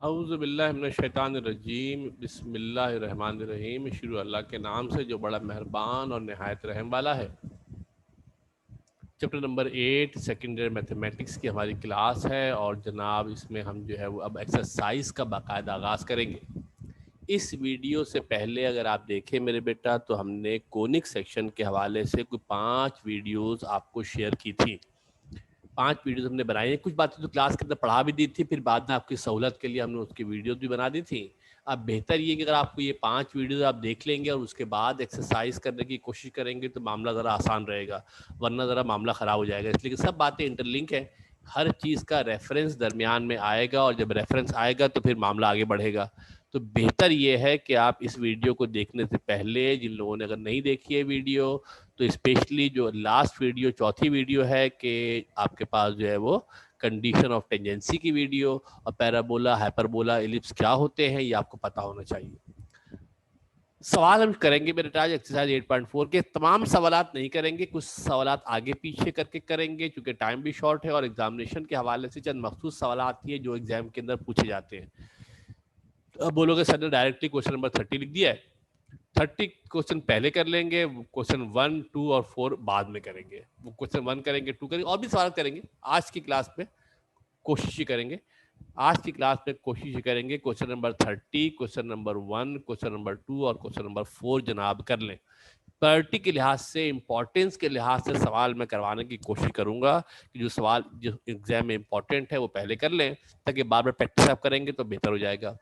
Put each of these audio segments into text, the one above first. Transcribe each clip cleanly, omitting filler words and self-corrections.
औज़ु बिल्लाहि मिनश्शैतानिर्रजीम बिस्मिल्लाहिर्रहमानिर्रहीम। शुरू अल्लाह के नाम से जो बड़ा मेहरबान और नहायत रहम वाला है। Chapter number 8 second year mathematics की हमारी क्लास है और जनाब इसमें हम जो है वो अब एक्सरसाइज का बाकायदा आगाज़ करेंगे। इस वीडियो से पहले अगर आप देखें मेरे बेटा तो हमने कोनिक सेक्शन के हवाले से कोई 5 वीडियोस आपको शेयर की थी। 5 वीडियोस हमने बनाई हैं। कुछ बातें तो क्लास के अंदर पढ़ा भी दी थी, फिर बाद में आपकी सहूलत के लिए हमने उसकी वीडियोस भी बना दी थी। अब बेहतर ये कि अगर आपको ये 5 वीडियोस आप देख लेंगे और उसके बाद एक्सरसाइज करने की कोशिश करेंगे तो मामला ज़रा आसान रहेगा, वरना ज़रा मामला ख़राब हो जाएगा। इसलिए कि सब बातें इंटरलिंक है, हर चीज़ का रेफरेंस दरमियान में आएगा और जब रेफरेंस आएगा तो फिर मामला आगे बढ़ेगा। तो बेहतर ये है कि आप इस वीडियो को देखने से पहले, जिन लोगों ने अगर नहीं देखी है वीडियो, तो स्पेशली जो लास्ट वीडियो चौथी वीडियो है कि आपके पास जो है वो कंडीशन ऑफ टेंजेंसी की वीडियो और पैराबोला हाइपरबोला एलिप्स क्या होते हैं ये आपको पता होना चाहिए। सवाल हम करेंगे मेरे टाज एक्सरसाइज 8.4 के तमाम सवालात नहीं करेंगे, कुछ सवालात आगे पीछे करके करेंगे क्योंकि टाइम भी शॉर्ट है और एग्जामिनेशन के हवाले से चंद मखसूस सवालात ही है जो एग्जाम के अंदर पूछे जाते हैं। अब बोलोगे सर ने डायरेक्टली क्वेश्चन नंबर 30 लिख दिया है। 30 क्वेश्चन पहले कर लेंगे, क्वेश्चन 1, 2 और 4 बाद में करेंगे। वो क्वेश्चन 1 करेंगे, 2 करेंगे और भी सवाल करेंगे। आज की क्लास में कोशिश ही करेंगे, आज की क्लास में कोशिश ही करेंगे question number 30, question number 1, question number 2 और क्वेश्चन नंबर 4 जनाब कर लें। प्रायोरिटी के लिहाज से, इंपॉर्टेंस के लिहाज से सवाल मैं करवाने की कोशिश करूंगा कि जो सवाल जो एग्जाम में इंपॉर्टेंट है वो पहले कर लें, ताकि बार बार प्रैक्टिस आप करेंगे तो बेहतर हो जाएगा।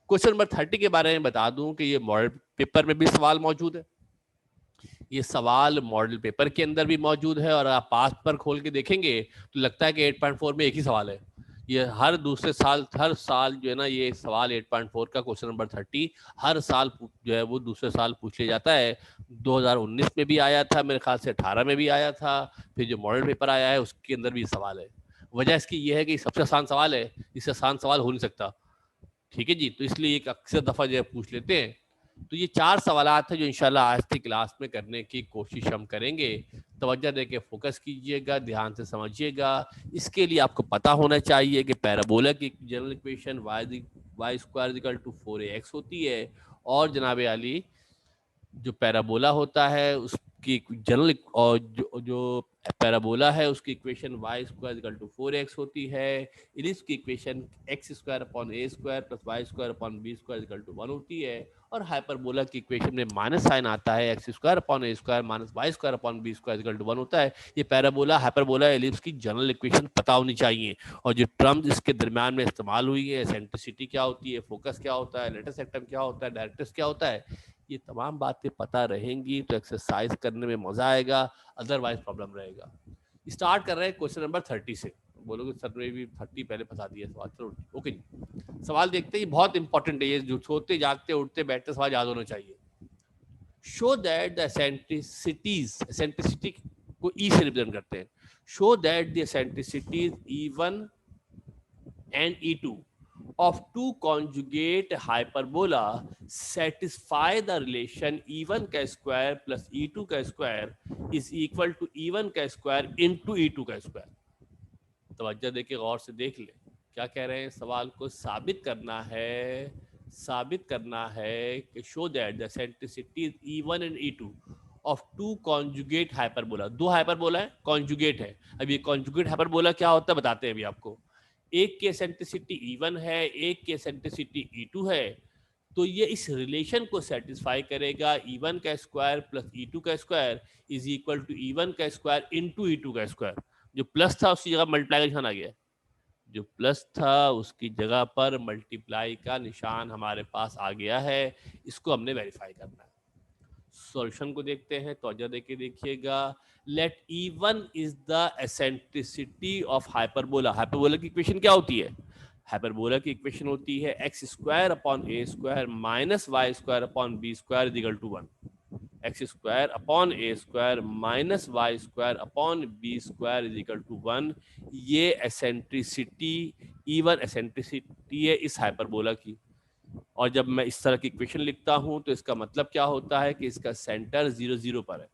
क्वेश्चन नंबर 30 के बारे में बता दूं कि ये मॉडल पेपर में भी सवाल मौजूद है। ये सवाल मॉडल पेपर के अंदर भी मौजूद है और आप पास पर खोल के देखेंगे तो लगता है कि 8.4 में एक ही सवाल है। ये हर दूसरे साल, हर साल जो है ना, ये सवाल 8.4 का क्वेश्चन नंबर 30 हर साल जो है वो दूसरे साल पूछ लिया जाता है। 2019 में भी आया था, मेरे ख्याल से 18 में भी आया था, फिर जो मॉडल पेपर आया है उसके अंदर भी सवाल है। वजह इसकी ये है कि सबसे आसान सवाल है, इससे आसान सवाल हो नहीं सकता। ठीक है जी, तो इसलिए एक अक्सर दफ़ा जो है पूछ लेते हैं। तो ये 4 सवालात हैं जो इंशाल्लाह आज की क्लास में करने की कोशिश हम करेंगे। तवज्जो देके फोकस कीजिएगा, ध्यान से समझिएगा। इसके लिए आपको पता होना चाहिए कि पैराबोला की general equation Y square equal to 4ax होती है और जनाब आली जो पैराबोला होता है उसकी जनरल और जो पैराबोला है उसकी equation Y square equal to 4x होती है। इलिप्स की equation X square upon A square plus Y square upon B square equal to 1 होती है और हाइपरबोला की इक्वेशन में माइनस साइन आता है, X square upon A square minus Y square upon B square equal to 1 होता है। ये पैराबोला हाइपरबोला एलिप्स की जनरल इक्वेशन पता होनी चाहिए और जो टर्म्स इसके दरमियान में इस्तेमाल हुई है, एसेंट्रिसिटी क्या होती है, फोकस क्या होता है, लेटेस्ट सेक्टम क्या होता है, डायरेक्टर्स क्या होता है, ये तमाम बातें पता रहेंगी तो एक्सरसाइज करने में मजा आएगा, अदरवाइज प्रॉब्लम रहेगा। स्टार्ट कर रहे हैं क्वेश्चन नंबर 30 से। बोलोगे सर ने भी 30 पहले फंसा दिया सवाल, चलो ओके जी। सवाल देखते ही बहुत इंपॉर्टेंट है ये, जो सोते जागते उठते बैठते सवाल याद होना चाहिए। शो दैट द एसेंट्रिसिटी को ई से रिप्रेजेंट करते हैं। Show that the eccentricities E1 and E2 of two conjugate hyperbola satisfy the relation E1 का स्क्वायर प्लस E2 का square is equal to E1 का स्क्वायर इनटू E2 का square. तवज्जो देके गौर से देख ले क्या कह रहे हैं। सवाल को साबित करना है, साबित करना है कि show that the eccentricity is E1 and E2 of two conjugate hyperbola. दो हाइपरबोला है, कॉन्जुगेट है। अब ये कॉन्जुगेट हाइपरबोला क्या होता है बताते हैं अभी आपको। एक की एसेंट्रिसिटी E1 है, एक की एसेंट्रिसिटी E2 है, तो ये इस रिलेशन को सेटिस्फाई करेगा। E1 का स्क्वायर प्लस E2 का square is equal to E1 का स्क्वायर इनटू E2 का स्क्वायर। जो प्लस था उसकी जगह मल्टीप्लाई का निशान आ गया, जो प्लस था उसकी जगह पर मल्टीप्लाई का निशान हमारे पास आ गया है। इसको हमने वेरीफाई करना है। सॉल्यूशन को देखते हैं, तवज्जो देके देखिएगा। Let E1 is the eccentricity of hyperbola. Hyperbola की इक्वेशन क्या होती है? हाइपरबोला की इक्वेशन होती है X square upon A square minus Y square upon B square is equal to 1। X square upon A square minus Y square upon B square is equal to 1। ये eccentricity E1 eccentricity है इस hyperbola की। और जब मैं इस तरह की इक्वेशन लिखता हूं तो इसका मतलब क्या होता है कि इसका सेंटर 0 0 पर है।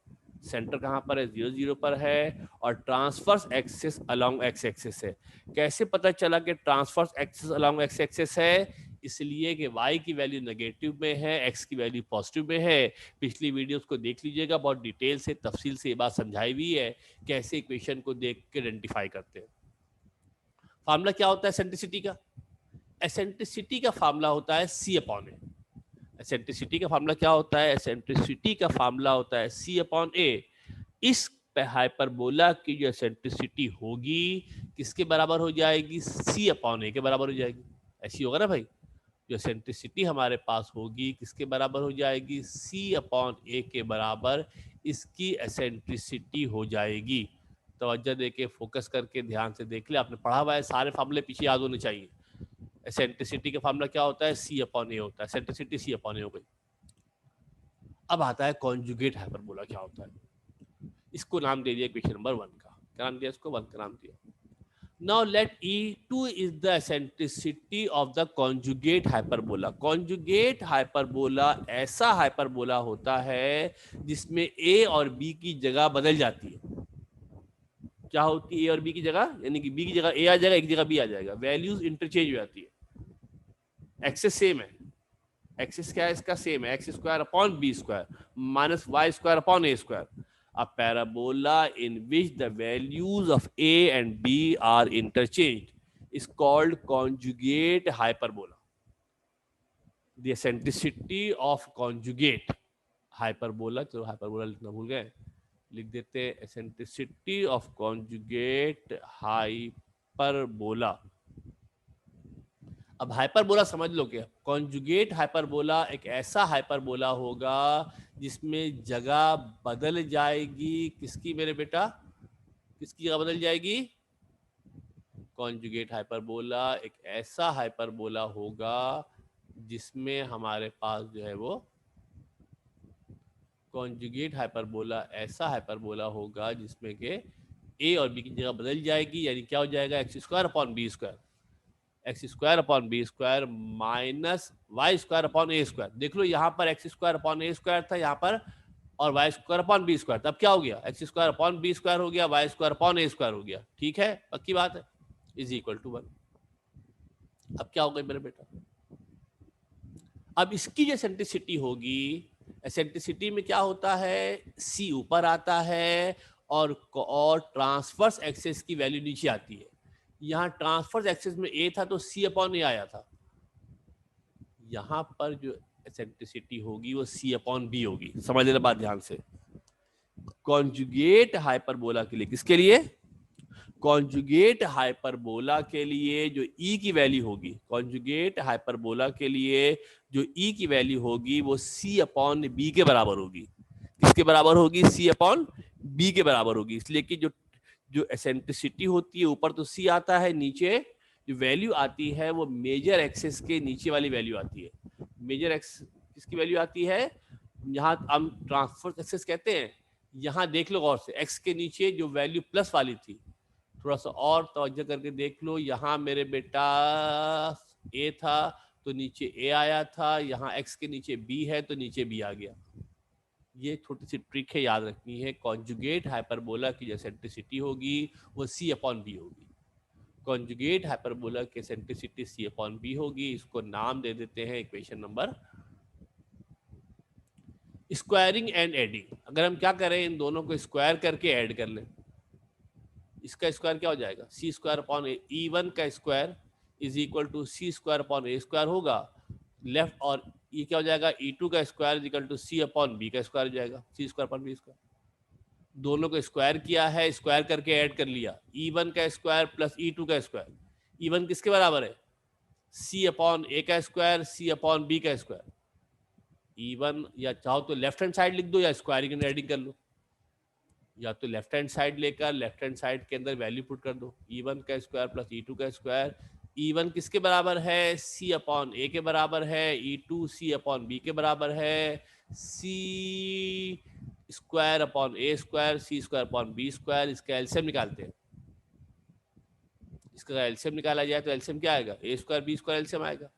सेंटर कहाँ पर है, 0 0 पर है, और transverse axis along x axis है। कैसे पता चला कि transverse axis along x axis है? इसलिए कि y की वैल्यू नेगेटिव में है, x की वैल्यू पॉजिटिव में है। पिछली वीडियोस को देख लीजिएगा, बहुत डिटेल से तफसील से ये बात समझाई हुई है कैसे इक्वेशन को देख के आइडेंटिफाई करते हैं। फार्मूला क्या होता है एसेंट्रिसिटी का? एसेंट्रिसिटी का फार्मूला होता है c अपॉन ए। एसेंट्रिसिटी का फार्मूला क्या होता है? एसेंट्रिसिटी का फार्मूला होता है c अपॉन ए। इस हाइपरबोला की जो एसेंट्रिसिटी होगी किसके बराबर हो जाएगी? c अपॉन ए के बराबर हो जाएगी। ऐसी होगा ना भाई, जो एसेंट्रिसिटी हमारे पास होगी किसके बराबर हो जाएगी? c अपॉन ए के बराबर इसकी एसेंट्रिसिटी हो जाएगी। तवज्जो देके फोकस करके ध्यान से देख ले, आपने पढ़ा हुआ है, सारे फार्मूले पीछे याद होने चाहिए। एसेंट्रिसिटी का फार्मूला क्या होता है? c अपॉन ए होता है। एसेंट्रिसिटी c अपॉन ए हो गई। अब आता है कॉन्जुगेट हाइपरबोला क्या होता है। इसको नाम दे दिया क्वेश्चन नंबर 1 का। क्या नाम दिया इसको? 1 का नाम दिया। Now let E2 is the eccentricity of the conjugate hyperbola. Conjugate hyperbola ऐसा हाइपरबोला होता है जिसमें A और B की जगह बदल जाती है। क्या होती है A और B की जगह? यानी कि B की जगह A आ जाएगा, एक जगह B आ जाएगा, वैल्यूज इंटरचेंज हो जाती है। एक्सेस सेम है, एक्सेस क्या है इसका? सेम है, X square upon B square minus Y square upon A square. A parabola in which the values of a and b are interchanged is called conjugate hyperbola. The eccentricity of conjugate hyperbola, चलो hyperbola लिखना भूल गए, लिख देते हैं eccentricity of conjugate hyperbola। अब hyperbola समझ लो क्या? कॉन्जुगेट हाइपरबोला एक ऐसा हाइपरबोला होगा जिसमें जगह बदल जाएगी। किसकी मेरे बेटा? किसकी जगह बदल जाएगी? कॉन्जुगेट हाइपरबोला एक ऐसा हाइपरबोला होगा जिसमें हमारे पास जो है वो कॉन्जुगेट हाइपरबोला ऐसा हाइपरबोला होगा जिसमें के ए और बी की जगह बदल जाएगी। यानी क्या हो जाएगा? X square upon B square, x square upon B square minus Y square upon ए स्क्वायर। देख लो यहाँ पर एक्स स्क्वायर अपॉन ए स्क्वायर था यहाँ पर, और y square upon B square. तब क्या हो गया? X square upon B square हो गया, वाई स्क्वायर अपॉन ए स्क्वायर हो गया। ठीक है, पक्की बात है, इज इक्वल टू 1। अब क्या हो गया मेरे बेटा? अब इसकी जो एसेंट्रिसिटी होगी, एसेंट्रिसिटी में क्या होता है? सी ऊपर आता है और ट्रांसवर्स एक्सेस की वैल्यू नीचे आती है। यहाँ ट्रांसफर्स एक्सेस में ए था तो सी अपॉन ए आया था। यहाँ पर जो एसेंट्रिसिटी होगी वो सी अपॉन बी होगी। समझ लेना बात ध्यान से। कॉन्जुगेट हाइपरबोला के लिए, किसके लिए? कॉन्जुगेट हाइपरबोला के लिए जो ई की वैल्यू होगी, कॉन्जुगेट हाइपरबोला के लिए जो ई की वैल्यू होगी वो सी अपॉन बी के बराबर होगी। किसके बराबर होगी? सी अपॉन बी के बराबर होगी। इसलिए कि जो जो एसेंट्रिसिटी होती है ऊपर तो सी आता है, नीचे जो वैल्यू आती है वो मेजर एक्सिस के नीचे वाली वैल्यू आती है। मेजर एक्स किसकी वैल्यू आती है? यहाँ हम ट्रांसफर एक्सिस कहते हैं। यहाँ देख लो गौर से, एक्स के नीचे जो वैल्यू प्लस वाली थी, थोड़ा सा और तवज्जो करके देख लो, यहाँ मेरे बेटा ए था तो नीचे ए आया था, यहाँ एक्स के नीचे बी है तो नीचे बी आ गया। ये छोटी सी ट्रिक है, याद रखनी है। कॉन्जुगेट हाइपरबोला की जो एसेंट्रिसिटी होगी वो सी अपॉन बी होगी। कॉन्जुगेट हाइपरबोला की एसेंट्रिसिटी सी अपॉन बी होगी। इसको नाम दे देते हैं equation number squaring and adding. अगर हम क्या करें, इन दोनों को स्क्वायर करके ऐड कर लें, इसका स्क्वायर क्या हो जाएगा? C square upon E one का square is equal to C square upon A square होगा लेफ्ट, और ये क्या हो जाएगा? ई टू का square is equal to C upon B का स्क्वायर हो जाएगा, C square upon B square. दोनों को स्क्वायर किया है, स्क्वायर करके ऐड कर लिया, ई वन का स्क्वायर प्लस ई टू का स्क्वायर। ई वन किसके बराबर है? सी अपॉन ए का स्क्वायर, सी अपॉन बी का स्क्वायर। ई वन या चाहो तो लेफ्ट हैंड साइड लिख दो या स्क्वायरिंग एंड एडिंग कर लो, या तो लेफ्ट हैंड साइड लेकर लेफ्ट हैंड साइड के अंदर वैल्यू पुट कर दो, ई वन का स्क्वायर प्लस ई टू का स्क्वायर। ई वन किसके बराबर है? सी अपॉन ए के बराबर है, ई टू सी अपॉन बी के बराबर है, सी स्क्वायर अपॉन ए square, C square upon B square. इसका एलसीएम निकालते हैं। इसका एलसीएम निकाला जाए तो एलसीएम क्या आएगा? ए स्क्वायर बी स्क्वायर एलसीएम आएगा।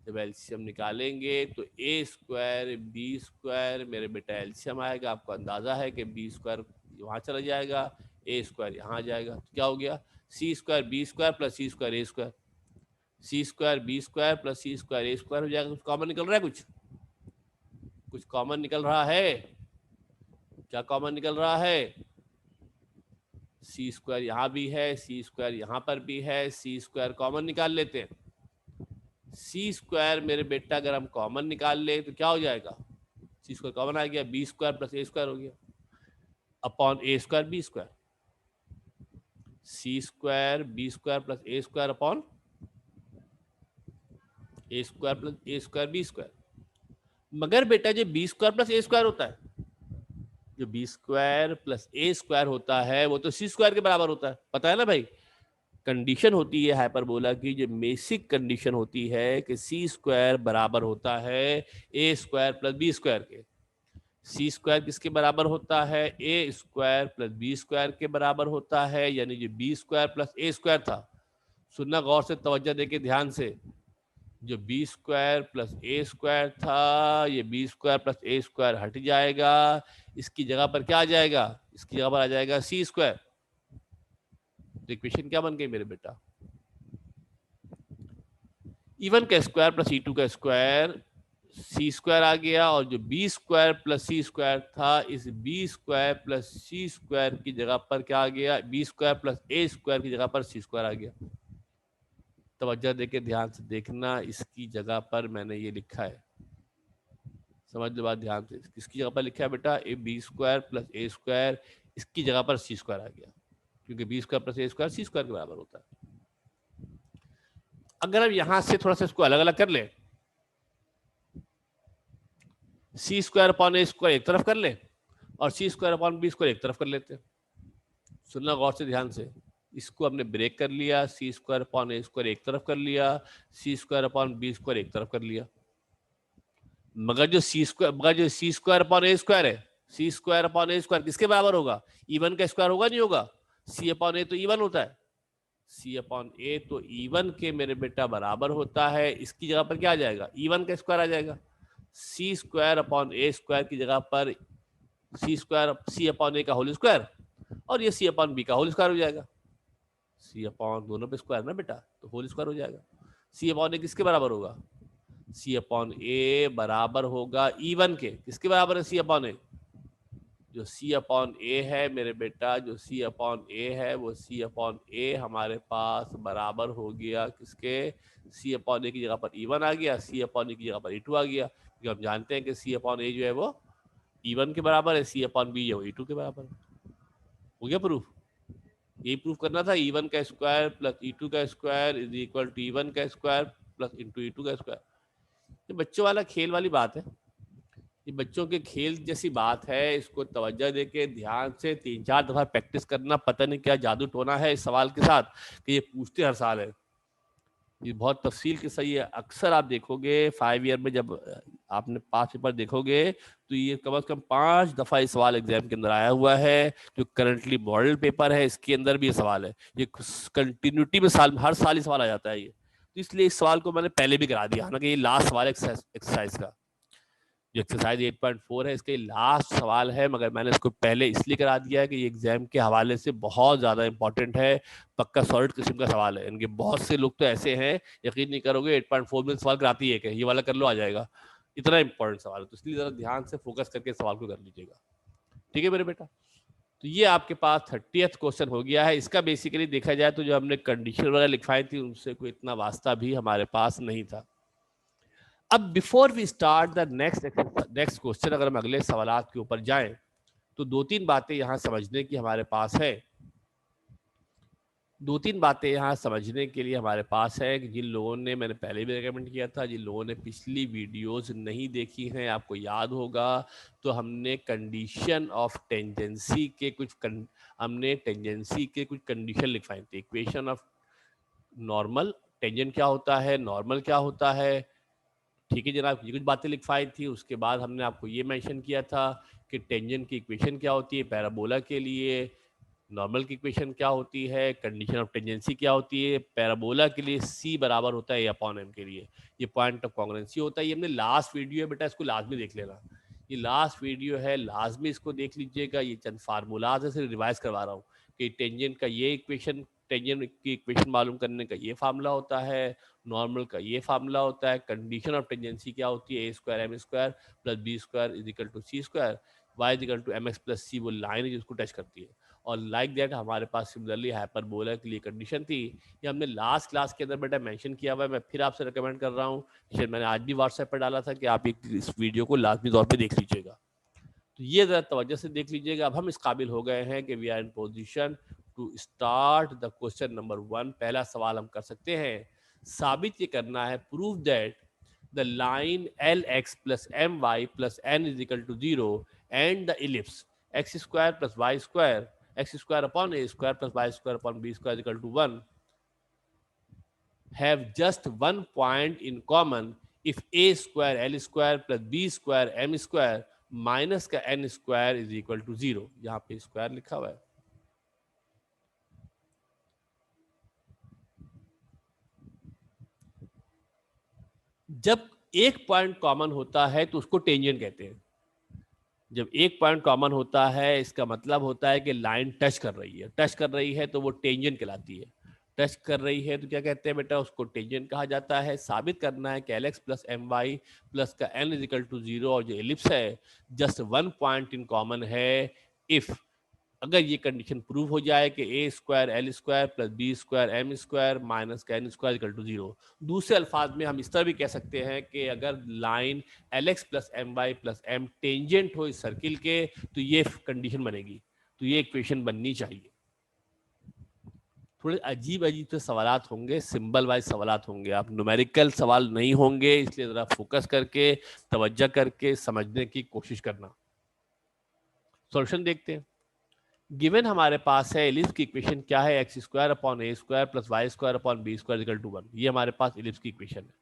जब एलसीएम निकालेंगे तो ए स्क्वायर बी स्क्वायर मेरे बेटा एलसीएम आएगा, आपको अंदाजा है कि बी स्क्वायर वहाँ चला जाएगा, ए स्क्वायर यहाँ आ जाएगा, तो क्या हो गया सी square B square plus C square a square, C square B square plus C square a square हो जाएगा। कुछ कॉमन निकल रहा है, कुछ कॉमन निकल रहा है, क्या कॉमन निकल रहा है, सी स्क्वायर यहाँ भी है, सी स्क्वायर यहाँ पर भी है, सी स्क्वायर कॉमन निकाल लेते हैं। सी स्क्वायर मेरे बेटा अगर हम कॉमन निकाल ले तो क्या हो जाएगा, सी स्क्वायर कॉमन आ गया, B square plus A square हो गया upon A square B square, C square B square plus A square upon A square plus A square B square. मगर बेटा जो B square plus A square होता है, जो B square plus A square होता है वो तो सी स्क्वायर के बराबर होता है, पता है ना भाई। कंडीशन होती है हाइपरबोला की, जो बेसिक कंडीशन होती है कि सी स्क्वायर बराबर होता है ए स्क्वायर प्लस बी स्क्वायर के। सी स्क्वायर किसके बराबर होता है, ए स्क्वायर प्लस बी स्क्वायर के बराबर होता है, यानी जो B square plus A square था, सुनना गौर से, तवज्जो देके ध्यान से, जो B square plus A square था ये B square plus A square हट जाएगा, इसकी जगह पर क्या आ जाएगा, इसकी जगह पर आ जाएगा सी स्क्वायर। तो इक्वेशन क्या बन गई मेरे बेटा, इवन का स्क्वायर प्लस ई टू का स्क्वायर सी स्क्वायर आ गया, और जो बी स्क्वायर प्लस सी स्क्वायर था इस बी स्क्वायर प्लस सी स्क्वायर की जगह पर क्या आ गया, B square plus A square की जगह पर सी स्क्वायर आ गया। तवज्जो देके ध्यान से देखना, इसकी जगह पर मैंने ये लिखा है, समझ लो बात ध्यान से, किसकी जगह पर लिखा है बेटा, A B square plus A square, इसकी जगह पर सी स्क्वायर आ गया, क्योंकि B square plus A square C square के बराबर होता है। अगर हम यहां से थोड़ा सा इसको अलग अलग कर ले, सी स्क्वायर अपॉन ए स्क्वायर एक तरफ कर ले और सी स्क्वायर अपॉन बी स्क्वायर एक तरफ कर लेते हैं। सुनना गौर से ध्यान से, इसको हमने ब्रेक कर लिया, सी स्क्वायर अपॉन ए स्क्वायर एक तरफ कर लिया, सी स्क्वायर अपॉन बी स्क्वायर एक तरफ कर लिया। मगर जो सी स्क्वायर अपॉन ए स्क्वायर है, सी स्क्वायर अपॉन ए स्क्वायर किसके बराबर होगा, इवन का स्क्वायर होगा नहीं होगा, सी अपॉन ए तो इवन होता है, सी अपॉन ए तो इवन के मेरे बेटा बराबर होता है, इसकी जगह पर क्या आ जाएगा, इवन का स्क्वायर आ जाएगा, सी स्क्वायर अपॉन ए स्क्वायर की जगह पर सी स्क्वायर सी अपॉन ए का होल स्क्वायर, और ये सी अपॉन बी का होल स्क्वायर हो जाएगा, सी अपॉन दोनों पे स्क्वायर ना बेटा, तो होल स्क्वायर हो जाएगा। सी अपॉन ए किसके बराबर होगा, सी अपॉन ए बराबर होगा इवन के, किसके बराबर है सी अपॉन ए, जो सी अपॉन ए है मेरे बेटा, जो सी अपॉन ए है वो सी अपॉन ए हमारे पास बराबर हो गया किसके, सी अपॉन ए की जगह पर इवन आ गया, सी अपॉन ए की जगह पर ई टू आ गया, क्योंकि हम जानते हैं कि सी अपॉन ए जो है वो इवन के बराबर है, सी अपॉन बी जो ई टू के बराबर है। हो गया प्रूफ, यही प्रूफ करना था, इवन का स्क्वायर प्लस ई टू का square is equal to e one का square plus into e two का स्क्वायर। ये बच्चों वाला खेल वाली बात है, ये बच्चों के खेल जैसी बात है, इसको तवज्जो देके ध्यान से 3-4 दफा प्रैक्टिस करना, पता नहीं क्या जादू टोना है इस सवाल के साथ कि ये पूछते हर साल है, ये बहुत तफसील के सही है। अक्सर आप देखोगे 5 ईयर में जब आपने 5 पेपर देखोगे तो ये कम से कम 5 दफा ये सवाल एग्जाम के अंदर आया हुआ है, जो करंटली मॉडल पेपर है इसके अंदर भी ये सवाल है, ये कंटिन्यूटी में हर साल ही सवाल आ जाता है ये, तो इसलिए इस सवाल को मैंने पहले भी करा दिया, हालांकि ये लास्ट सवाल एक्सरसाइज का, जो एक्सरसाइज 8.4 है इसका लास्ट सवाल है, मगर मैंने इसको पहले इसलिए करा दिया है कि ये एग्जाम के हवाले से बहुत ज़्यादा इंपॉर्टेंट है, पक्का सॉलिड किस्म का सवाल है। इनके बहुत से लोग तो ऐसे हैं, यकीन नहीं करोगे 8.4 में सवाल कराती है कि ये वाला कर लो आ जाएगा, इतना इंपॉर्टेंट सवाल है, तो इसलिए ज़रा ध्यान से फोकस करके सवाल को कर लीजिएगा, ठीक है मेरे बेटा। तो ये आपके पास 30th क्वेश्चन हो गया है। इसका बेसिकली देखा जाए तो जो हमने कंडीशन वगैरह लिखवाई थी उनसे कोई इतना वास्ता भी हमारे पास नहीं था। अब before we start the next question, अगर हम अगले सवालात के ऊपर जाएं तो 2-3 बातें यहाँ समझने की हमारे पास है, 2-3 बातें यहाँ समझने के लिए हमारे पास है कि जिन लोगों ने, मैंने पहले भी रेकमेंड किया था, जिन लोगों ने पिछली वीडियोस नहीं देखी हैं, आपको याद होगा तो हमने कंडीशन ऑफ टेंजेंसी के कुछ कंडीशन लिखवाई थी, इक्वेशन ऑफ नॉर्मल, टेंजेंट क्या होता है, नॉर्मल क्या होता है, ठीक है जनाब, ये कुछ बातें लिखवाई थी। उसके बाद हमने आपको ये मेंशन किया था कि टेंजेंट की इक्वेशन क्या होती है पैराबोला के लिए, नॉर्मल की इक्वेशन क्या होती है, कंडीशन ऑफ टेंजेंसी क्या होती है, पैराबोला के लिए c बराबर होता है a अपॉन m के लिए, ये पॉइंट ऑफ कॉन्ग्रुएंसी होता है। ये हमने लास्ट वीडियो है बेटा, इसको लाजमी देख लेना, ये लास्ट वीडियो है, लाजमी इसको देख लीजिएगा। ये चंद फार्मूलाज है, सिर्फ रिवाइज करवा रहा हूँ कि टेंजेंट का ये इक्वेशन, टेंजेंट की इक्वेशन मालूम करने का ये फार्मूला होता है, नॉर्मल का ये फार्मूला होता है, कंडीशन ऑफ टेंजेंसी क्या होती है, a square m square plus b square is equal to c square, y is equal to mx plus c, वो लाइन है जिसको टच करती है। और लाइक दैट हमारे पास सिमिलरली हाइपरबोला के लिए कंडीशन थी, ये हमने लास्ट क्लास के अंदर बेटा मेंशन किया हुआ है। मैं फिर आपसे रिकमेंड कर रहा हूँ, शायद मैंने आज भी व्हाट्सएप पर डाला था कि आप इस वीडियो को लाजमी तौर पे देख लीजिएगा। तो ये ज़रा तवज्जो से देख लीजिएगा। अब हम इस काबिल हो गए हैं कि we are in position to start the question number 1। पहला सवाल हम कर सकते हैं, साबित ये करना है, prove that the line lx plus my plus n is equal to 0 and the ellipse x square plus y square, x square upon a square plus y square upon b square is equal to 1 have just one point in common if a square l square plus b square m square minus का n square is equal to 0। यहाँ पे square लिखा हुआ है। जब एक point common होता है तो उसको टेंजेंट कहते हैं। जब एक पॉइंट कॉमन होता है इसका मतलब होता है कि लाइन टच कर रही है, टच कर रही है तो वो टेंजेंट कहलाती है। टच कर रही है तो क्या कहते हैं बेटा, उसको टेंजेंट कहा जाता है। साबित करना है कि l x plus M Y plus का एन इजिकल टू 0 और जो एलिप्स है just one point in common है इफ, अगर ये कंडीशन प्रूव हो जाए कि a square l square plus B square M square minus का एन स्क्वायर इक्वल टू 0। दूसरे अल्फाज में हम इस तरह भी कह सकते हैं कि अगर line L x plus M Y plus M tangent हो इस सर्किल के तो ये कंडीशन बनेगी, तो ये इक्वेशन बननी चाहिए। थोड़े अजीब अजीब से सवालात होंगे, सिंबल वाइज सवालात होंगे, आप न्यूमेरिकल सवाल नहीं होंगे, इसलिए ज़रा फोकस करके तवज्जो करके समझने की कोशिश करना। सॉल्यूशन देखते हैं। गिवन हमारे पास है एलिप्स की इक्वेशन क्या है, X square upon A square plus Y square upon B square equal to 1। ये हमारे पास एलिप्स की इक्वेशन है,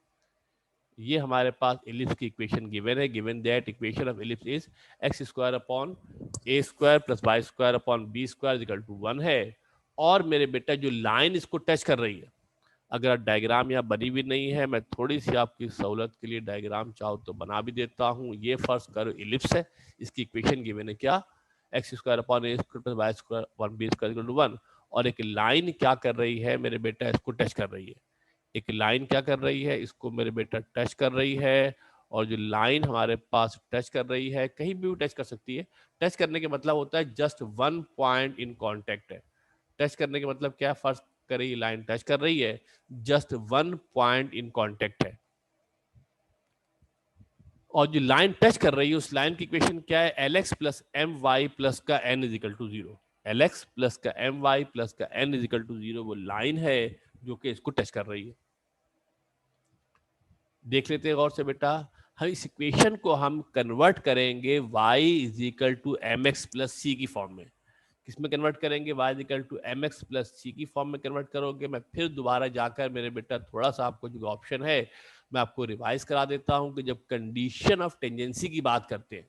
ये हमारे पास एलिप्स की इक्वेशन गिवन है। Given that equation of ellipse is X square upon A square plus Y square upon B square equal to 1 है। और मेरे बेटा जो लाइन इसको टच कर रही है, अगर डायग्राम यहाँ बनी भी नहीं है, मैं थोड़ी सी आपकी सहूलत के लिए डायग्राम चाहो तो बना भी देता हूँ। ये फर्स्ट करो एलिप्स है, इसकी इक्वेशन गिवन है क्या, X square upon A square plus Y square upon B square equal to 1। और एक लाइन क्या कर रही है मेरे बेटा, इसको टच कर रही है। एक लाइन क्या कर रही है, इसको मेरे बेटा टच कर रही है। और जो लाइन हमारे पास टच कर रही है, कहीं भी टच कर सकती है। टच करने के मतलब होता है just one point in contact है। टच करने के मतलब क्या है, फर्स्ट करी लाइन टच कर रही है, just one point in contact है। और जो लाइन टच कर रही है उस लाइन की इक्वेशन क्या है, l x plus M Y plus का n equal to 0। L x plus का एम वाई प्लस का एन इजिकल टू 0 वो लाइन है जो कि इसको टच कर रही है। देख लेते हैं गौर से बेटा, हम इस इक्वेशन को हम कन्वर्ट करेंगे y is equal to M x plus c की फॉर्म में। किसमें कन्वर्ट करेंगे, y is equal to M x plus c की फॉर्म में कन्वर्ट करोगे। मैं फिर दोबारा जाकर मेरे बेटा थोड़ा सा आपको जो ऑप्शन है मैं आपको रिवाइज करा देता हूं कि जब कंडीशन ऑफ टेंजेंसी की बात करते हैं,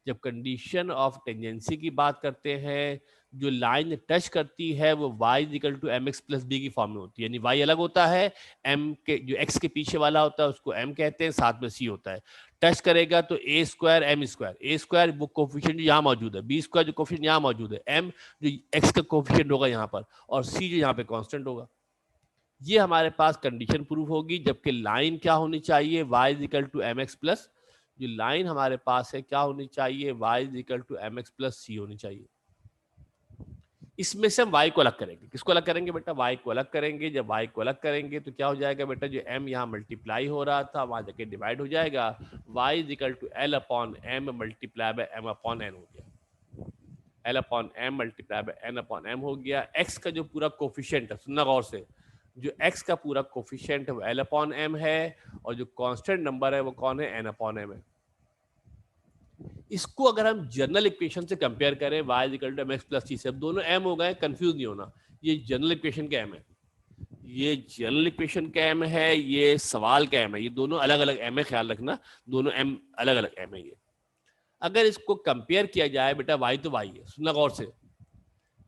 जब कंडीशन ऑफ टेंजेंसी की बात करते हैं, जो लाइन टच करती है वो y is equal to M x plus B की फॉर्म में होती है। यानी y अलग होता है, m के जो x के पीछे वाला होता है उसको m कहते हैं, साथ में c होता है। टच करेगा तो ए square M square, a square वो कोफिशिएंट जो यहाँ मौजूद है, बी स्क्वायर जो कोफिशिएंट यहाँ मौजूद है, m जो x का कोफिशिएंट होगा यहाँ पर, और c जो यहाँ पे कांस्टेंट होगा। ये हमारे पास कंडीशन प्रूफ होगी। जबकि लाइन क्या होनी चाहिए, y is equal to M x plus, जो लाइन हमारे पास है क्या होनी चाहिए, y is equal to M x plus c होनी चाहिए। इसमें से हम y को अलग करेंगे। किसको अलग करेंगे बेटा, y को अलग करेंगे। जब y को अलग करेंगे तो क्या हो जाएगा बेटा, जो m यहाँ मल्टीप्लाई हो रहा था वहां जाके डिवाइड हो जाएगा। y is equal to L upon M multiply by M upon N हो गया। L upon M multiply by N upon M हो गया। x का जो पूरा कोफिशिएंट है, सुनना गौर से, जो x का पूरा कोफिशिएंट है वो एल अपॉन एम है, और जो कांस्टेंट नंबर है वो कौन है, एन अपॉन एम है। इसको अगर हम जनरल इक्वेशन से कंपेयर करें, y equal to M x plus c से, अब दोनों m हो गए, कंफ्यूज नहीं होना, ये जनरल इक्वेशन का m है, ये जनरल इक्वेशन का m है, ये सवाल का m है, ये दोनों अलग अलग m है, ख्याल रखना दोनों m अलग अलग m है। ये अगर इसको कंपेयर किया जाए बेटा, y तो y है, सुनना गौर से,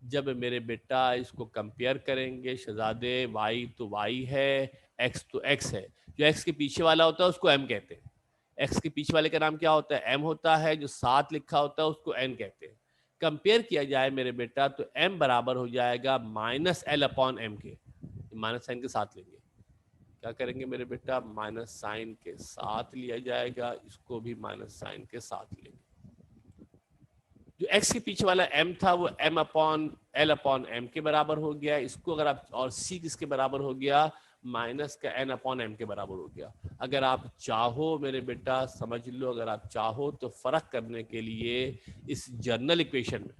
जब मेरे बेटा इसको कंपेयर करेंगे शहजादे, y तो y है, x तो x है। जो x के पीछे वाला होता है उसको m कहते हैं। x के पीछे वाले का नाम क्या होता है? m होता है। जो साथ लिखा होता है उसको n कहते हैं। कंपेयर किया जाए मेरे बेटा तो m बराबर हो जाएगा माइनस एल अपॉन एम के। माइनस साइन के साथ लेंगे, क्या करेंगे मेरे बेटा? माइनस साइन के साथ लिया जाएगा, इसको भी माइनस साइन के साथ लेंगे। जो x के पीछे वाला m था वो m upon L upon M के बराबर हो गया। इसको अगर आप, और c किसके बराबर हो गया? माइनस का n अपॉन एम के बराबर हो गया। अगर आप चाहो मेरे बेटा समझ लो, अगर आप चाहो तो फर्क करने के लिए इस जर्नल इक्वेशन में,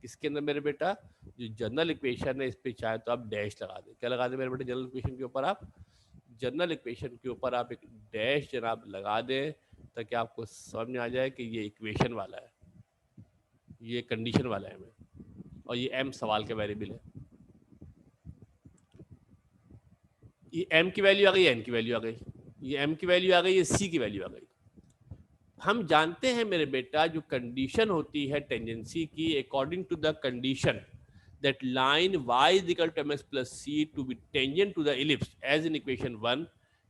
किसके अंदर मेरे बेटा? जो जनरल इक्वेशन है इस पे चाहे तो आप डैश लगा दें। क्या लगा दें मेरे बेटे? जनरल इक्वेशन के ऊपर आप, जनरल इक्वेशन के ऊपर आप एक डैश जनाब लगा दें, ताकि आपको समझ में आ जाए कि ये इक्वेशन वाला है, ये कंडीशन वाला है और ये m सवाल के वेरिएबल है। ये m की वैल्यू आ गई, n की वैल्यू आ गई, ये m की वैल्यू आ गई, ये c की वैल्यू आ गई। हम जानते हैं मेरे बेटा जो कंडीशन होती है टेंजेंसी की, according to the condition that line y is equal to mx plus c to be tangent to the ellipse as in equation 1,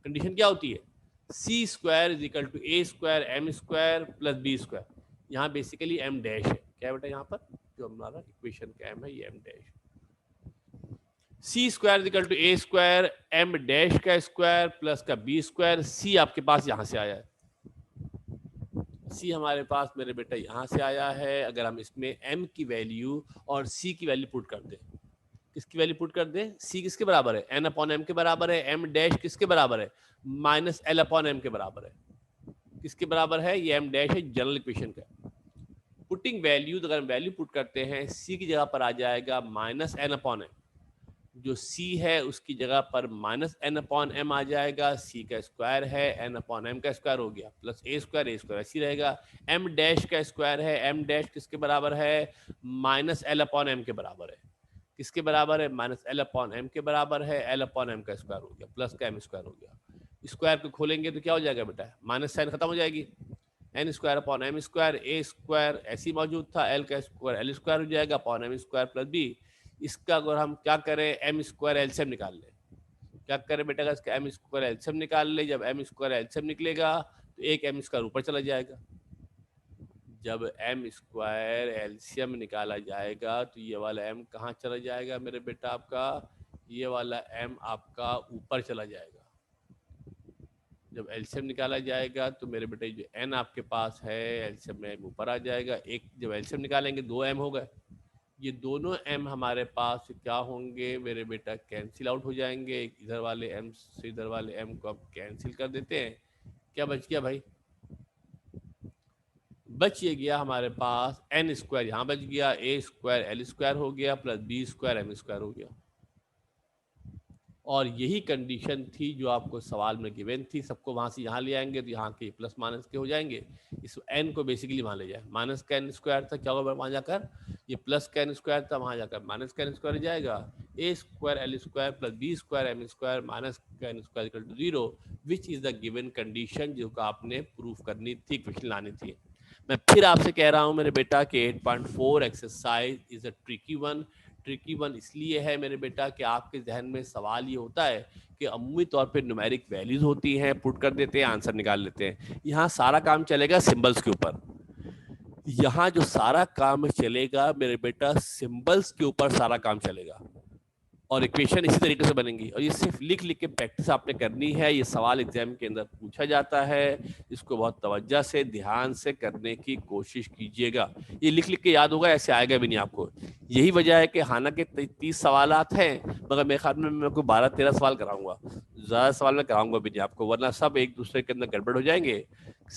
condition क्या होती है? c square is equal to a square m square plus b square. यहाँ basically m dash है। क्या बेटा? यहाँ पर जो हमारा इक्वेशन का m है ये m dash. c square is equal to a square m dash का स्क्वायर प्लस का b स्क्वायर। c आपके पास यहाँ से आया है, c हमारे पास मेरे बेटा यहाँ से आया है। अगर हम इसमें m की वैल्यू और c की वैल्यू पुट कर दें, किसकी वैल्यू पुट कर दें? c किसके बराबर है? n अपॉन एम के बराबर है। m डैश किसके बराबर है? माइनस एल अपॉन एम के बराबर है। किसके बराबर है? ये m डैश है जनरल इक्वेशन का। पुटिंग वैल्यू, अगर हम वैल्यू पुट करते हैं c की जगह पर आ जाएगा माइनस एन अपॉन एम। जो c है उसकी जगह पर माइनस एन अपॉन एम आ जाएगा। c का स्क्वायर है, n अपॉन एम का स्क्वायर हो गया, प्लस a स्क्वायर ऐसी रहेगा। m डैश का स्क्वायर है, m डैश किसके बराबर है? माइनस एल अपॉन एम के बराबर है। किसके बराबर है? माइनस एल अपॉन एम के बराबर है। एल अपॉन एम का स्क्वायर हो गया, प्लस का एम स्क्वायर हो गया। स्क्वायर को खोलेंगे तो क्या हो जाएगा बेटा? माइनस साइन खत्म हो जाएगी, n square upon M square, a square ऐसी मौजूद था, एल का स्क्वायर एल स्क्वायर हो जाएगा upon M square plus B. इसका अगर हम क्या करें, एम स्क्वायर एलसीएम निकाल लें। क्या करें बेटा? इसका एम स्क्वायर एलसीएम निकाल ले। जब एम स्क्वायर एलसीएम निकलेगा तो एक एम स्क्वायर ऊपर चला जाएगा। जब एम स्क्वायर एलसीएम निकाला जाएगा तो ये वाला एम कहाँ चला जाएगा मेरे बेटा? आपका ये वाला एम आपका ऊपर चला जाएगा। जब एलसीएम निकाला जाएगा तो मेरे बेटे जो एन आपके पास है एलसीएम में एम ऊपर आ जाएगा। एक जब एलसीएम निकालेंगे दो एम हो गए। ये दोनों एम हमारे पास क्या होंगे मेरे बेटा? कैंसिल आउट हो जाएंगे। इधर वाले एम से इधर वाले एम को आप कैंसिल कर देते हैं। क्या बच गया भाई? बच ये गया हमारे पास एन स्क्वायर, यहाँ बच गया, ए स्क्वायर एल स्क्वायर हो गया plus B square M square हो गया। और यही कंडीशन थी जो आपको सवाल में गिवन थी। सबको वहाँ से यहाँ ले आएंगे तो यहाँ के प्लस माइनस के हो जाएंगे। इस एन को बेसिकली वहाँ ले जाए, माइनस का एन स्क्वायर था, क्या होगा वहाँ जाकर? ये प्लस का एन स्क्वायर था, वहाँ जाकर माइनस का एन स्क्वायर जाएगा। A square l square plus B square M square minus का n square equal to 0, which is the given condition जो आपने प्रूफ करनी थी, क्वेश्चन लानी थी। मैं फिर आपसे कह रहा हूँ मेरे बेटा कि 8.4 exercise is a tricky one. Tricky one इसलिए है मेरे बेटा कि आपके जहन में सवाल ये होता है कि अमूमी तौर पे न्यूमेरिक वैल्यूज होती हैं, पुट कर देते हैं, आंसर निकाल लेते हैं। यहाँ सारा काम चलेगा सिंबल्स के ऊपर। यहाँ जो सारा काम चलेगा मेरे बेटा सिंबल्स के ऊपर सारा काम चलेगा और इक्वेशन इसी तरीके से बनेंगी। और ये सिर्फ लिख लिख के प्रैक्टिस आपने करनी है। ये सवाल एग्जाम के अंदर पूछा जाता है, इसको बहुत तवज्जो से ध्यान से करने की कोशिश कीजिएगा। ये लिख लिख के याद होगा, ऐसे आएगा भी नहीं आपको। यही वजह है कि हालांकि 30 सवालात हैं, मगर मेरे ख्याल में मैं को 12-13 सवाल कराऊंगा, ज़्यादा सवाल मैं कराऊंगा भी नहीं आपको, वरना सब एक दूसरे के अंदर गड़बड़ हो जाएंगे।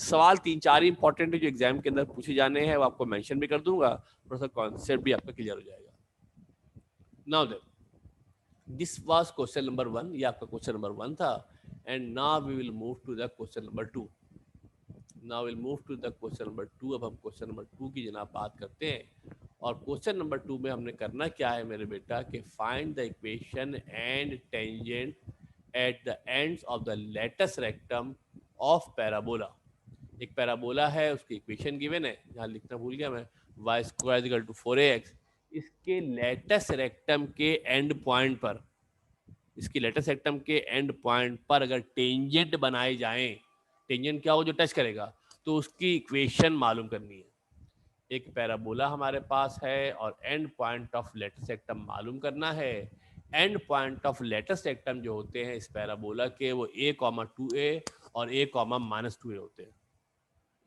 सवाल 3-4 ही इंपॉर्टेंट है जो एग्जाम के अंदर पूछे जाने हैं, वो आपको मेंशन भी कर दूंगा, थोड़ा सा कॉन्सेप्ट भी आपका क्लियर हो जाएगा। Now then this was question number 1, ये आपका क्वेश्चन नंबर 1 था। And now we will move to the question number 2। Now will move to the question number 2। अब हम क्वेश्चन नंबर 2 की जनाब बात करते हैं। और क्वेश्चन नंबर 2 में हमने करना क्या है मेरे बेटा कि find the equation and tangent at the ends of the latus rectum of parabola. एक पैराबोला है, उसकी इक्वेशन गिवन है, यहाँ लिखना भूल गया मैं, y square equal to 4ax। इसके लेटस रेक्टम के एंड पॉइंट पर, इसकी लेटस रेक्टम के एंड पॉइंट पर अगर टेंजेंट बनाए जाएं, टेंजेंट क्या हो, जो टच करेगा, तो उसकी इक्वेशन मालूम करनी है। एक पैराबोला हमारे पास है और end point of latus rectum मालूम करना है। End point of latus rectum जो होते हैं इस पैराबोला के, वो a, 2a और a, -2a होते हैं।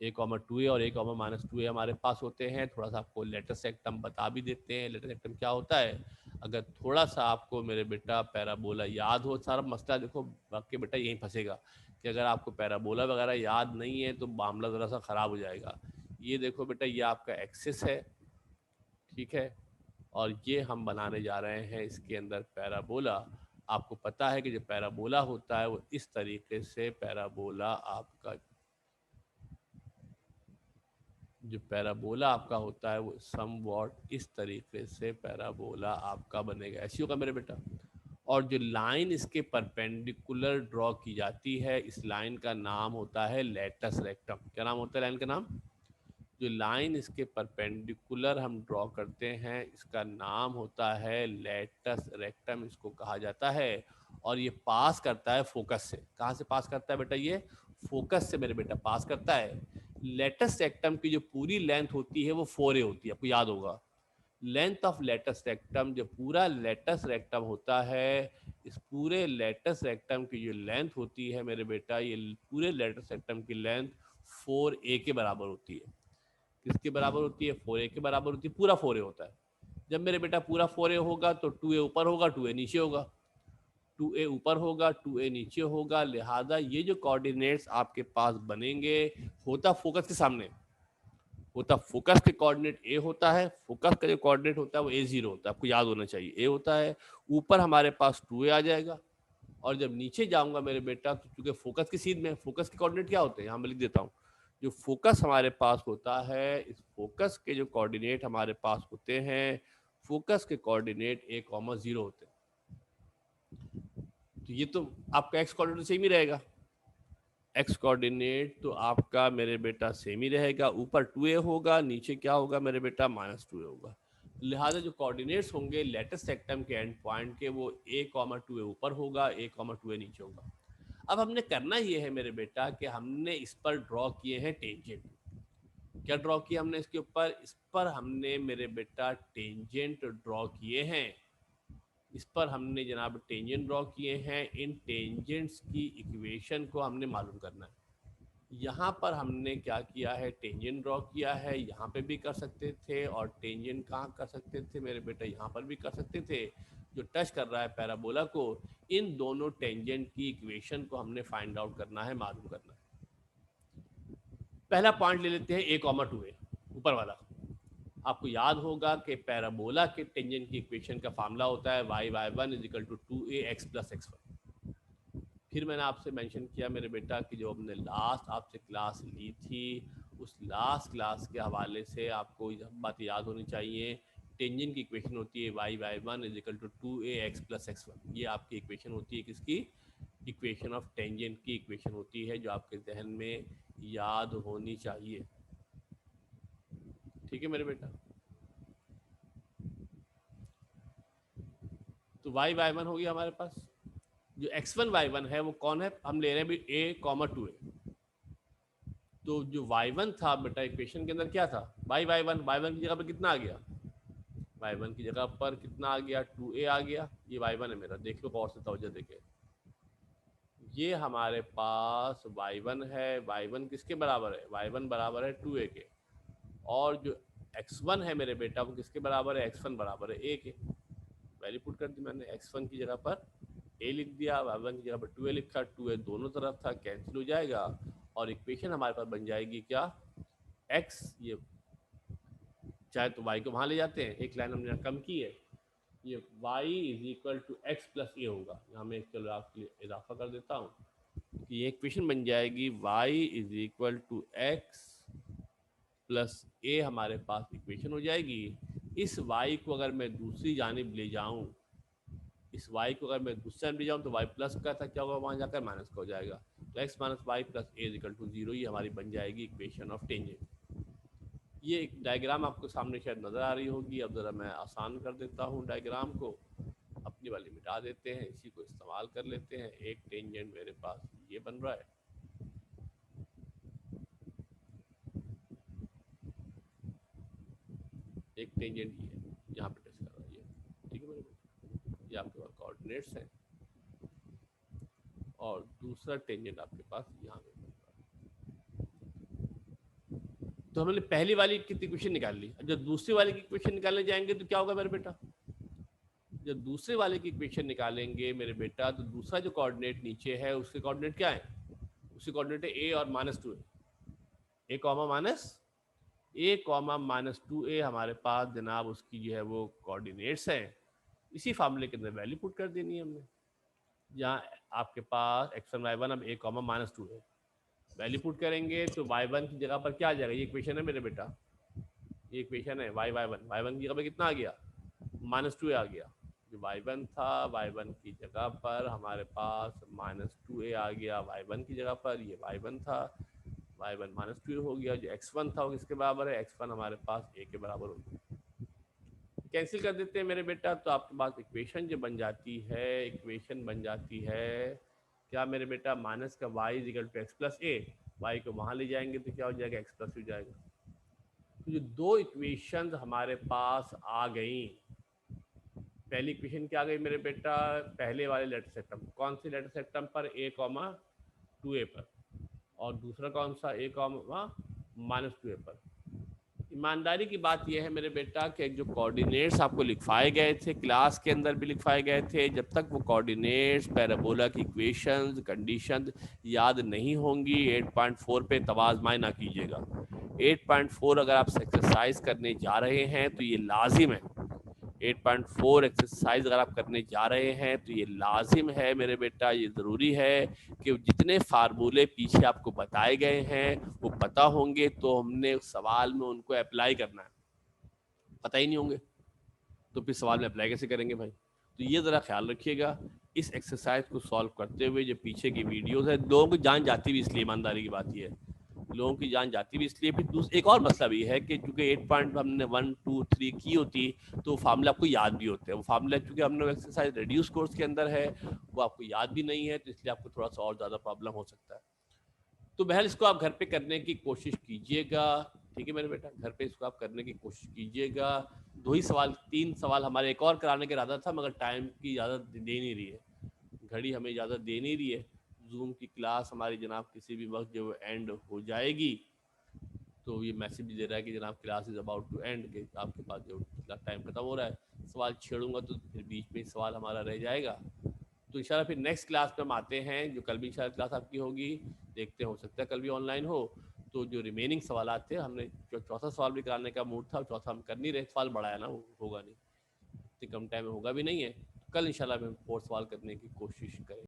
a, 2a और a, -2a हमारे पास होते हैं। थोड़ा सा आपको लेटस रेक्टम बता भी देते हैं, लेटस रेक्टम क्या होता है। अगर थोड़ा सा आपको मेरे बेटा पैराबोला याद हो, सारा मसला देखो बाकी बेटा यहीं फंसेगा कि अगर आपको पैराबोला वगैरह याद नहीं है तो मामला ज़रा सा ख़राब हो जाएगा। ये देखो बेटा, ये आपका एक्सिस है, ठीक है, और ये हम बनाने जा रहे हैं इसके अंदर पैराबोला। आपको पता है कि जो पैराबोला होता है वो इस तरीके से पैराबोला आपका, जो पैराबोला आपका होता है वो सम वॉट इस तरीके से पैराबोला आपका बनेगा, ऐसी होगा मेरे बेटा। और जो लाइन इसके परपेंडिकुलर ड्रॉ की जाती है, इस लाइन का नाम होता है लेटस रेक्टम। क्या नाम होता है लाइन का नाम? जो लाइन इसके परपेंडिकुलर हम ड्रॉ करते हैं इसका नाम होता है लेटस रेक्टम, इसको कहा जाता है। और ये पास करता है फोकस से। कहाँ से पास करता है बेटा? ये फोकस से मेरे बेटा पास करता है। लेटस रेक्टम की जो पूरी लेंथ होती है वो 4a होती है, आपको याद होगा। लेंथ ऑफ लेटस रेक्टम, जो पूरा लेटस रेक्टम होता है, इस पूरे लेटस रेक्टम की जो लेंथ होती है मेरे बेटा, ये पूरे लेटस रेक्टम की लेंथ 4a के बराबर होती है। किसके बराबर होती है? 4a के बराबर होती है। पूरा 4a होता है। जब मेरे बेटा पूरा 4a होगा तो 2a ऊपर होगा, 2a नीचे होगा। 2a ऊपर होगा, 2a नीचे होगा, लिहाजा ये जो कोऑर्डिनेट्स आपके पास बनेंगे, होता फोकस के सामने, होता फोकस के कोऑर्डिनेट ए होता है। फोकस का जो कोऑर्डिनेट होता है वो a0 होता है, आपको याद होना चाहिए, ए होता है। ऊपर हमारे पास 2a आ जाएगा, और जब नीचे जाऊंगा मेरे बेटा, तो चूंकि फोकस की सीध में, फोकस के कोऑर्डिनेट क्या होते हैं यहाँ मैं लिख देता हूँ। जो फोकस हमारे पास होता है, इस फोकस के जो कोऑर्डिनेट हमारे पास होते हैं, फोकस के कोऑर्डिनेट a, 0 होते हैं। तो ये तो आपका एक्स कोऑर्डिनेट सेम ही रहेगा। एक्स कोऑर्डिनेट तो आपका मेरे बेटा सेम ही रहेगा। ऊपर 2a होगा, नीचे क्या होगा मेरे बेटा? -2a होगा। लिहाजा जो कोऑर्डिनेट्स होंगे लेटेस्ट सेक्टम के एंड पॉइंट के, वो a, 2a ऊपर होगा, a, 2a नीचे होगा। अब हमने करना ये है मेरे बेटा कि हमने इस पर ड्रॉ किए हैं टेंजेंट। क्या ड्रॉ किया हमने इसके ऊपर? इस पर हमने मेरे बेटा टेंजेंट ड्रॉ किए हैं। इस पर हमने जनाब टेंजेंट ड्रॉ किए हैं। इन टेंजेंट्स की इक्वेशन को हमने मालूम करना है। यहाँ पर हमने क्या किया है? टेंजेंट ड्रॉ किया है। यहाँ पे भी कर सकते थे, और टेंजेंट कहाँ कर सकते थे मेरे बेटा? यहाँ पर भी कर सकते थे। जो टच कर रहा है पैराबोला को, इन दोनों टेंजेंट की इक्वेशन को हमने फाइंड आउट करना है, मालूम करना है। पहला पॉइंट ले लेते हैं a, 2a, ऊपर वाला। आपको याद होगा कि पैराबोला के टेंजेंट की इक्वेशन का फार्मूला होता है y1 = 2ax + x1। फिर मैंने आपसे मेंशन किया मेरे बेटा कि जो हमने लास्ट आपसे क्लास ली थी, उस लास्ट क्लास के हवाले से आपको बात याद होनी चाहिए। टेंजेंट की इक्वेशन होती है y1 = 2ax + x1। ये आपकी इक्वेशन होती है किसकी? इक्वेशन ऑफ टेंजेंट की इक्वेशन होती है, जो आपके जहन में याद होनी चाहिए। ठीक है मेरे बेटा? तो y1 हो गया हमारे पास। जो x1 y1 है वो कौन है? हम ले रहे हैं भी a, 2a। तो जो y1 था बेटा इक्वेशन के अंदर क्या था? y1 की जगह पर कितना आ गया? y1 की जगह पर कितना आ गया? 2a आ गया। ये y1 है मेरा, देख लो गौर से, तवज्जो देखे। ये हमारे पास y1 है। y1 किसके बराबर है? y1 बराबर है 2a के। और जो x1 है मेरे बेटा, वो किसके बराबर है? x1 बराबर है a के। वैल्यू पुट कर दी मैंने। x1 की जगह पर a लिख दिया, y1 की जगह पर 2a लिखा। 2a दोनों तरफ था, कैंसिल हो जाएगा, और इक्वेशन हमारे पास बन जाएगी क्या? x, ये चाहे तो y को वहाँ ले जाते हैं, एक लाइन हमने कम की है, ये y = x + a होगा। यहाँ मैं चलो आपके लिए इजाफा कर देता हूँ कि ये इक्वेशन बन जाएगी y = x + a, हमारे पास इक्वेशन हो जाएगी। इस y को अगर मैं दूसरी जानिब ले जाऊँ, इस y को अगर मैं दूसरी जानिब ले जाऊँ, तो y प्लस का था, क्या होगा वहाँ जाकर? माइनस का हो जाएगा। तो x - y + a = 0, ये हमारी बन जाएगी इक्वेशन ऑफ टेंजेंट। ये एक डायग्राम आपको सामने शायद नज़र आ रही होगी। अब ज़रा मैं आसान कर देता हूँ डायग्राम को, अपनी वाली मिटा देते हैं, इसी को इस्तेमाल कर लेते हैं। एक टेंजेंट मेरे पास ये बन रहा है, एक टेंजेंट ये यहाँ पे टच कर रहा है, ये ठीक है मेरे बेटे, ये आपके पास कोऑर्डिनेट्स हैं, और दूसरा टेंजेंट आपके पास यहाँ पे बन रहा है। तो हमने पहली वाली की इक्वेशन निकाल ली। जब दूसरी वाले की इक्वेशन निकालने जाएंगे तो क्या होगा मेरे बेटा, जब दूसरे वाले की इक्वेशन निकालेंगे मेरे बेटा, तो दूसरा जो कोऑर्डिनेट नीचे है उसके कोऑर्डिनेट क्या है, उसके कोऑर्डिनेट है a और -2 a comma minus a comma -2a हमारे पास जनाब उसकी जो है वो कोऑर्डिनेट्स हैं। इसी फार्मूले के अंदर वैल्यू पुट कर देनी है हमने, जहाँ आपके पास x1 y1 अब a कॉमा -2 है, वैल्यू पुट करेंगे तो y1 की जगह पर क्या आ जाएगा, ये इक्वेशन है मेरे बेटा, ये इक्वेशन है y1 की जगह पर कितना आ गया, -2a आ गया। जो y1 था y1 की जगह पर हमारे पास -2a आ गया, y1 की जगह पर ये y1 था, y1 -2 हो गया। जो x1 था वो किसके बराबर है, x1 हमारे पास a के बराबर हो गया। कैंसिल कर देते हैं मेरे बेटा, तो आपके पास इक्वेशन जो बन जाती है, इक्वेशन बन जाती है क्या मेरे बेटा, माइनस का y is equal to X plus A, Y को वहाँ ले जाएंगे तो क्या हो जाएगा, एक्स प्लस हो जाएगा। तो जो दो इक्वेशन हमारे पास आ गई, पहली इक्वेशन क्या आ गई मेरे बेटा, पहले वाले लेटर सेक्टम, कौन से लेटर सेक्टम पर, a कॉमा 2a पर, और दूसरा कौन सा, a कॉमा -2a पर। ईमानदारी की बात यह है मेरे बेटा कि जो कोऑर्डिनेट्स आपको लिखवाए गए थे क्लास के अंदर भी लिखवाए गए थे, जब तक वो कोऑर्डिनेट्स, पैराबोला की इक्वेशंस, कंडीशंस याद नहीं होंगी 8.4 पे तवाज़ ना कीजिएगा। 8.4 अगर आप एक्सरसाइज करने जा रहे हैं तो ये लाजिम है, 8.4 एक्सरसाइज अगर आप करने जा रहे हैं तो ये लाजिम है मेरे बेटा, ये ज़रूरी है कि जितने फार्मूले पीछे आपको बताए गए हैं वो पता होंगे, तो हमने उस सवाल में उनको अप्लाई करना है। पता ही नहीं होंगे तो फिर सवाल में अप्लाई कैसे करेंगे भाई। तो ये ज़रा ख्याल रखिएगा, इस एक्सरसाइज को सॉल्व करते हुए जो पीछे की वीडियोस है, लोगों की जान जाती भी इसलिए, ईमानदारी की बात ये है, लोगों की जान जाती भी इसलिए। फिर एक और मसला भी है कि चूंकि 8 पॉइंट हमने 1 2 3 की होती तो फार्मूला आपको याद भी होते हैं, वो फार्मूला चूंकि हमने एक्सरसाइज रिड्यूस कोर्स के अंदर है वो आपको याद भी नहीं है, तो इसलिए आपको थोड़ा सा और ज़्यादा प्रॉब्लम हो सकता है। तो बहरहाल इसको आप घर पे करने की कोशिश कीजिएगा, ठीक है मेरे बेटा, घर पे इसको आप करने की कोशिश कीजिएगा। 2 ही सवाल, 3 सवाल हमारे एक और कराने का इरादा था, मगर टाइम की इजाज़त दे नहीं रही है, घड़ी हमें इजाज़त दे नहीं रही है। जूम की क्लास हमारी जनाब किसी भी वक्त जो एंड हो जाएगी, तो ये मैसेज भी दे रहा है कि जनाब class is about to end, कि आपके पास जो टाइम खत्म हो रहा है। सवाल छेड़ूंगा तो फिर बीच में सवाल हमारा रह जाएगा। तो इंशाल्लाह फिर नेक्स्ट क्लास पे हम आते हैं, जो कल भी इंशाल्लाह क्लास आपकी होगी, देखते हैं हो सकता है कल भी ऑनलाइन हो। तो जो रिमेनिंग सवाल थे, हमने जो चौथा सवाल भी कराने का मूड था, चौथा हम कर नहीं रहे, सवाल बड़ा है ना, वो होगा नहीं, इतने कम टाइम में होगा भी नहीं है। कल इंशाल्लाह हम 4 सवाल करने की कोशिश करेंगे।